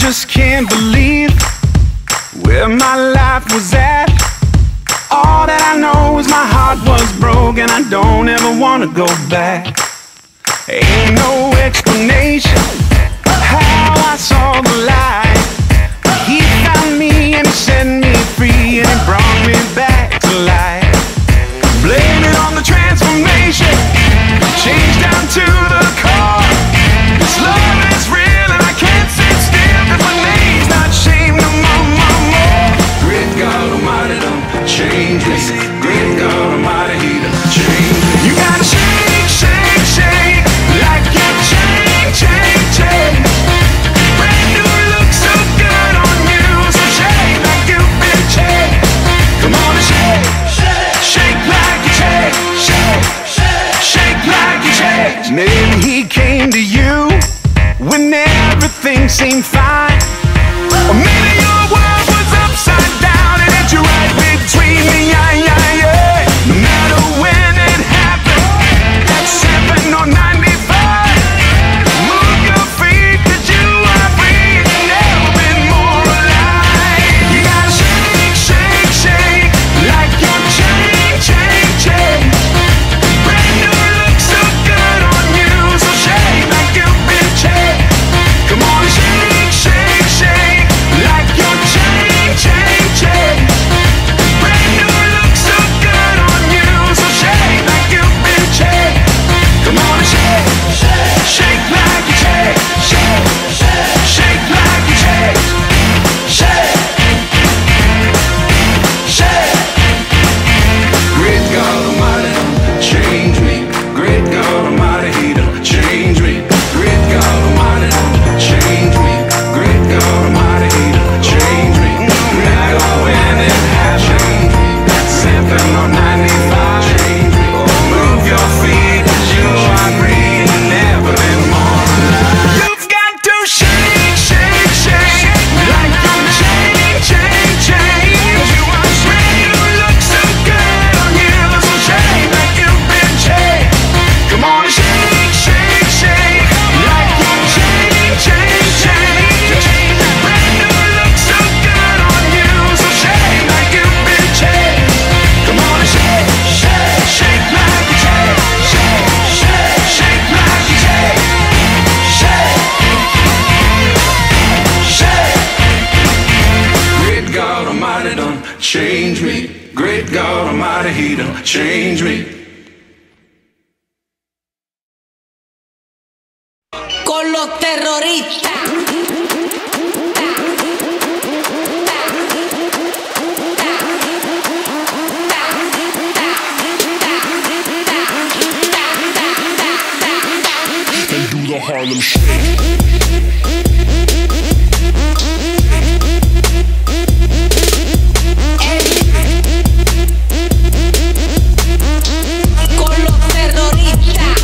just can't believe where my life was at. All that I know is my heart was broken. I don't ever wanna go back. Ain't no explanation how I saw the light. He found me and he set me free, and he brought me back to life. Blame it on the transformation, change down to the core. This love is real and I can't sit still, 'cause my name's not shame no more. Great God Almighty done change me. Great God Almighty, He done change me. You gotta shake, shake, shake, like you change, change, change. Brand new look so good on you, so shake like you've been changed. Come on and shake, shake like you change, shake like you change. Maybe He came to you when everything seemed fine, or maybe your world was upside down and hit you right between the eye. No matter when it happened, at 7 or 95, move your feet 'cause you are free and never been more alive. You gotta shake, shake, shake, like you're change, change, change. Brand new look so good on you, so shake like you've been changed. Come on, shake, shake, shake, like you're change, change, change. Brand new look so good on you, so shake like you've been changed. Come on, shake, shake like you change, shake like you change, shake. Great God Almighty done change me. Great God Almighty, He done change me. Great God Almighty done change me. Great God Almighty, He done change me. No matter when it happened, 7 or 95, change me. Oh, move your feet 'cause you are free and never been more alive. You've got to shake, shake, shake, like you change, change, change. You are brand new, look so good on you, so shake like you've been changed. Come on and shake, shake, shake, like you change, change, change. Brand new, look so good on you, so shake like you've been changed. Come on and shake, shake like you change, shake like you change, shake. Great God Almighty done change me. Great God Almighty, He done change me. Con los terroristas. And do the Harlem Shake. Con los terroristas.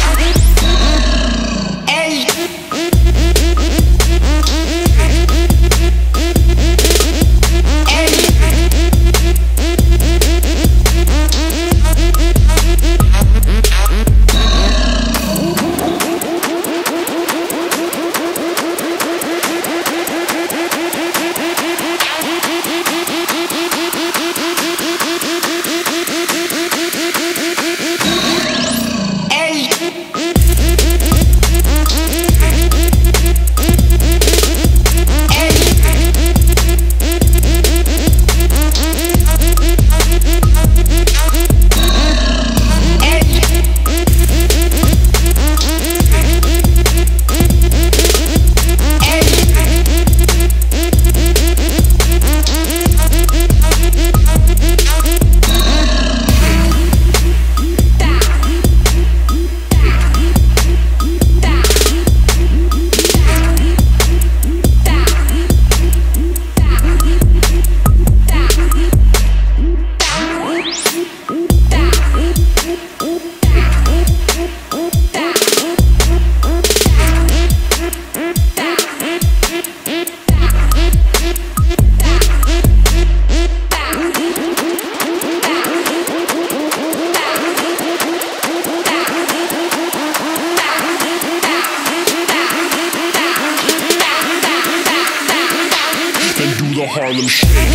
Harlem Shake.